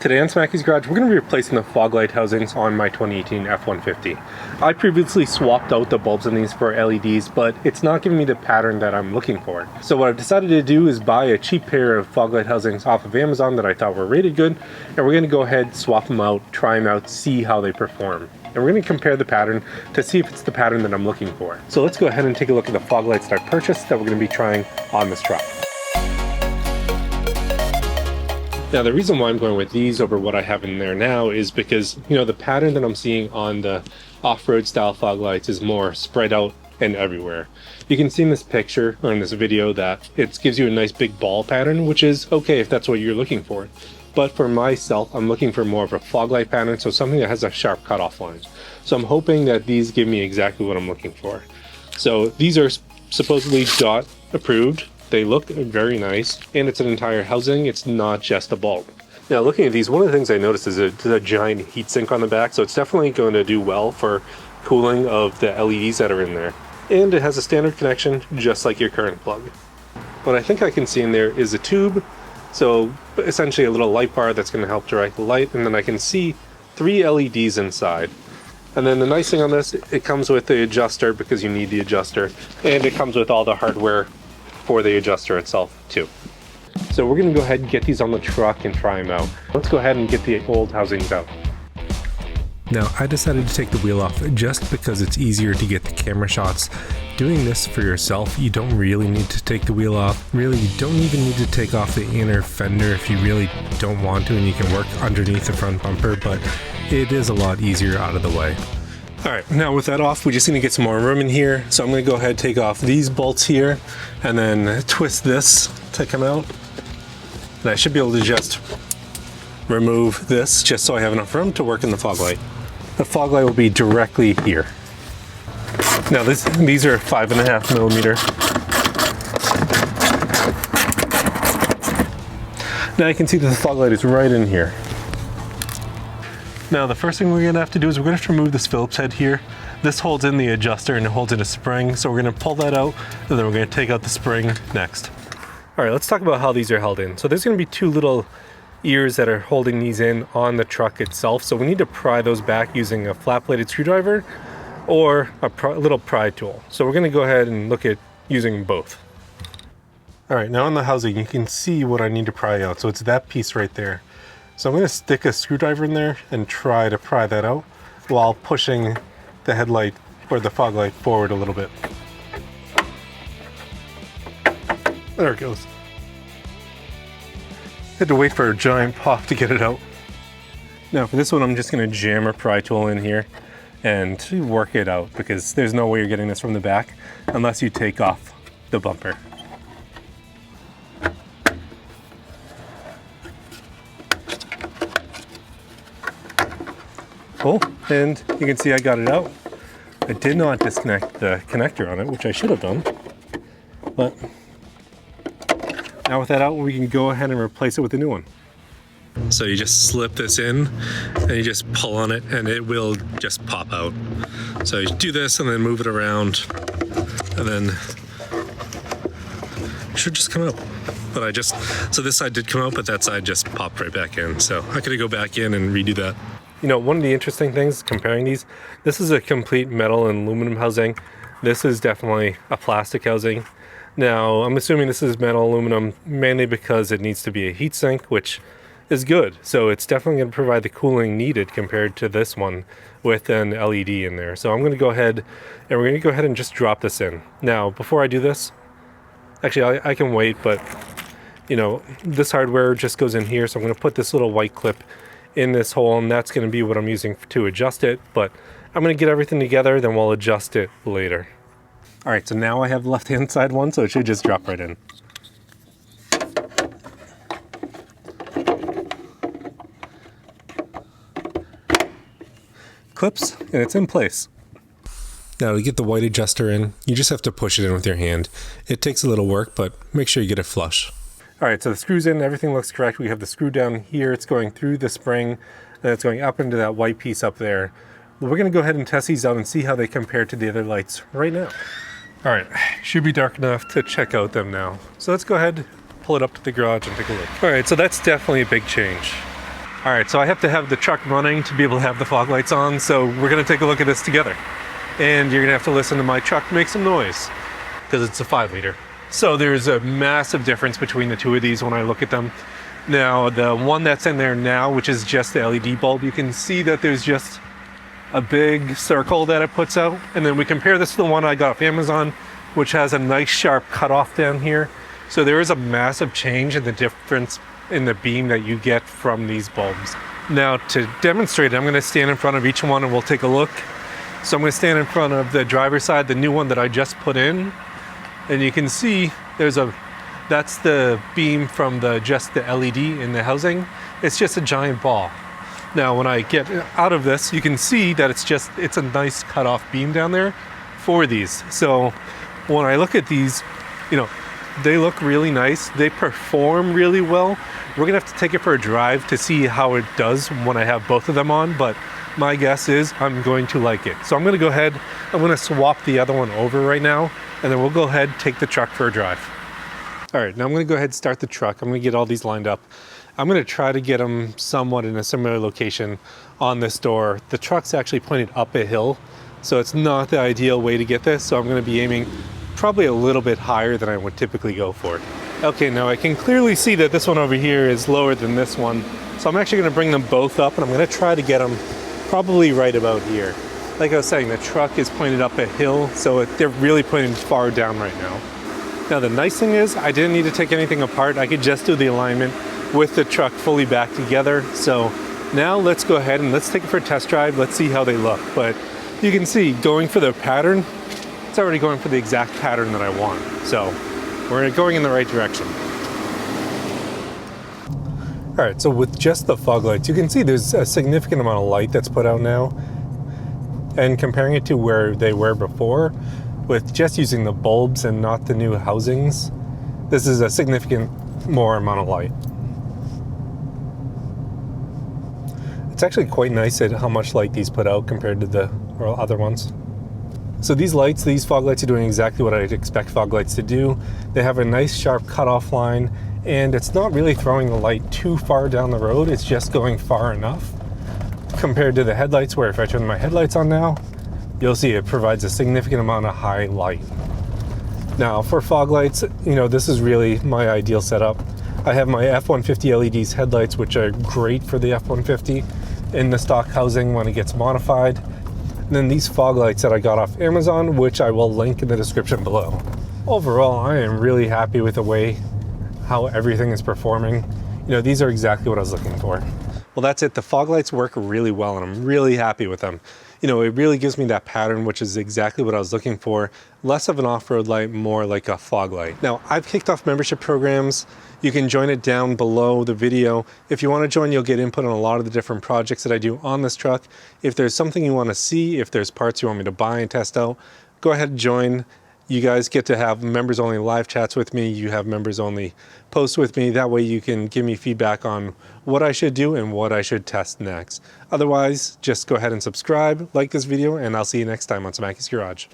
Today on Smackey's Garage, we're going to be replacing the fog light housings on my 2018 F-150. I previously swapped out the bulbs in these for LEDs, but it's not giving me the pattern that I'm looking for. So what I've decided to do is buy a cheap pair of fog light housings off of Amazon that I thought were rated good, and we're going to go ahead, swap them out, try them out, see how they perform. And we're going to compare the pattern to see if it's the pattern that I'm looking for. So let's go ahead and take a look at the fog lights that I purchased that we're going to be trying on this truck. Now the reason why I'm going with these over what I have in there now is because, you know, the pattern that I'm seeing on the off-road style fog lights is more spread out and everywhere. You can see in this picture or in this video that it gives you a nice big ball pattern, which is okay if that's what you're looking for. But for myself, I'm looking for more of a fog light pattern, so something that has a sharp cutoff line. So I'm hoping that these give me exactly what I'm looking for. So these are supposedly DOT approved. They look very nice, and it's an entire housing. It's not just a bulb. Now looking at these, one of the things I noticed is a giant heatsink on the back, so it's definitely going to do well for cooling of the LEDs that are in there. And it has a standard connection, just like your current plug. What I think I can see in there is a tube, so essentially a little light bar that's going to help direct the light, and then I can see 3 LEDs inside. And then the nice thing on this, it comes with the adjuster because you need the adjuster, and it comes with all the hardware for the adjuster itself too. So we're going to go ahead and get these on the truck and try them out. Let's go ahead and get the old housings out. Now I decided to take the wheel off just because it's easier to get the camera shots. Doing this for yourself, you don't really need to take the wheel off. Really, you don't even need to take off the inner fender if you really don't want to, and you can work underneath the front bumper, but it is a lot easier out of the way. Alright, now with that off, we just need to get some more room in here. So I'm going to go ahead and take off these bolts here and then twist this to come out. And I should be able to just remove this just so I have enough room to work in the fog light. The fog light will be directly here. Now these are 5.5 millimeter. Now you can see that the fog light is right in here. Now the first thing we're going to have to do is we're going to have to remove this Phillips head here. This holds in the adjuster and it holds in a spring, so we're going to pull that out and then we're going to take out the spring next. Alright, let's talk about how these are held in. So there's going to be 2 little ears that are holding these in on the truck itself, so we need to pry those back using a flat bladed screwdriver or a little pry tool. So we're going to go ahead and look at using both. Alright, now on the housing you can see what I need to pry out, so it's that piece right there. So I'm going to stick a screwdriver in there and try to pry that out while pushing the headlight or the fog light forward a little bit. There it goes. Had to wait for a giant pop to get it out. Now for this one I'm just going to jam a pry tool in here and work it out because there's no way you're getting this from the back unless you take off the bumper. Cool, and you can see I got it out. I did not disconnect the connector on it, which I should have done. But now with that out, we can go ahead and replace it with a new one. So you just slip this in and you just pull on it and it will just pop out. So you do this and then move it around and then it should just come out. But so this side did come out, but that side just popped right back in. So I could go back in and redo that. You know, one of the interesting things comparing these, this is a complete metal and aluminum housing. This is definitely a plastic housing. Now, I'm assuming this is metal aluminum mainly because it needs to be a heat sink, which is good. So it's definitely going to provide the cooling needed compared to this one with an LED in there. So I'm going to go ahead and we're going to go ahead and just drop this in. Now, before I do this, actually I can wait, but you know, this hardware just goes in here. So I'm going to put this little white clip in this hole, and that's going to be what I'm using to adjust it, but I'm going to get everything together, then we'll adjust it later. Alright, so now I have the left hand side one, so it should just drop right in. Clips, and it's in place. Now to get the white adjuster in, you just have to push it in with your hand. It takes a little work, but make sure you get it flush. Alright, so the screw's in, everything looks correct. We have the screw down here, it's going through the spring, then it's going up into that white piece up there. But we're going to go ahead and test these out and see how they compare to the other lights right now. Alright, should be dark enough to check out them now. So let's go ahead, pull it up to the garage and take a look. Alright, so that's definitely a big change. All right, so I have to have the truck running to be able to have the fog lights on, so we're gonna take a look at this together. And you're gonna have to listen to my truck make some noise, because it's a 5-liter. So there's a massive difference between the two of these when I look at them. Now, the one that's in there now, which is just the LED bulb, you can see that there's just a big circle that it puts out. And then we compare this to the one I got off Amazon, which has a nice sharp cutoff down here. So there is a massive change in the difference in the beam that you get from these bulbs. Now, to demonstrate it, I'm gonna stand in front of each one and we'll take a look. So I'm gonna stand in front of the driver's side, the new one that I just put in. And you can see that's the beam from just the LED in the housing. It's just a giant ball. Now, when I get out of this, you can see that it's a nice cutoff beam down there for these. So when I look at these, they look really nice. They perform really well. We're gonna have to take it for a drive to see how it does when I have both of them on, but my guess is I'm going to like it. So I'm gonna go ahead, I'm gonna swap the other one over right now, and then we'll go ahead and take the truck for a drive. All right, now I'm gonna go ahead and start the truck. I'm gonna get all these lined up. I'm gonna try to get them somewhat in a similar location on this door. The truck's actually pointed up a hill, so it's not the ideal way to get this, so I'm gonna be aiming probably a little bit higher than I would typically go for. Okay, now I can clearly see that this one over here is lower than this one, so I'm actually gonna bring them both up, and I'm gonna try to get them probably right about here. Like I was saying, the truck is pointed up a hill, so they're really pointing far down right now. Now the nice thing is, I didn't need to take anything apart. I could just do the alignment with the truck fully back together. So now let's go ahead and let's take it for a test drive. Let's see how they look. But you can see, going for the pattern, it's already going for the exact pattern that I want. So we're going in the right direction. All right, so with just the fog lights, you can see there's a significant amount of light that's put out now. And comparing it to where they were before, with just using the bulbs and not the new housings, this is a significant more amount of light. It's actually quite nice at how much light these put out compared to the other ones. So these fog lights are doing exactly what I'd expect fog lights to do. They have a nice sharp cutoff line, and it's not really throwing the light too far down the road, it's just going far enough. Compared to the headlights, where if I turn my headlights on now, you'll see it provides a significant amount of high light. Now for fog lights, this is really my ideal setup. I have my F150 LEDs headlights, which are great for the F150 in the stock housing when it gets modified. And then these fog lights that I got off Amazon, which I will link in the description below. Overall, I am really happy with the way how everything is performing. These are exactly what I was looking for. Well, that's it. The fog lights work really well, and I'm really happy with them. It really gives me that pattern, which is exactly what I was looking for. Less of an off-road light, more like a fog light. Now, I've kicked off membership programs. You can join it down below the video. If you want to join, you'll get input on a lot of the different projects that I do on this truck. If there's something you want to see, if there's parts you want me to buy and test out, go ahead and join. You guys get to have members only live chats with me. You have members only posts with me. That way you can give me feedback on what I should do and what I should test next. Otherwise, just go ahead and subscribe, like this video, and I'll see you next time on Smackey's Garage.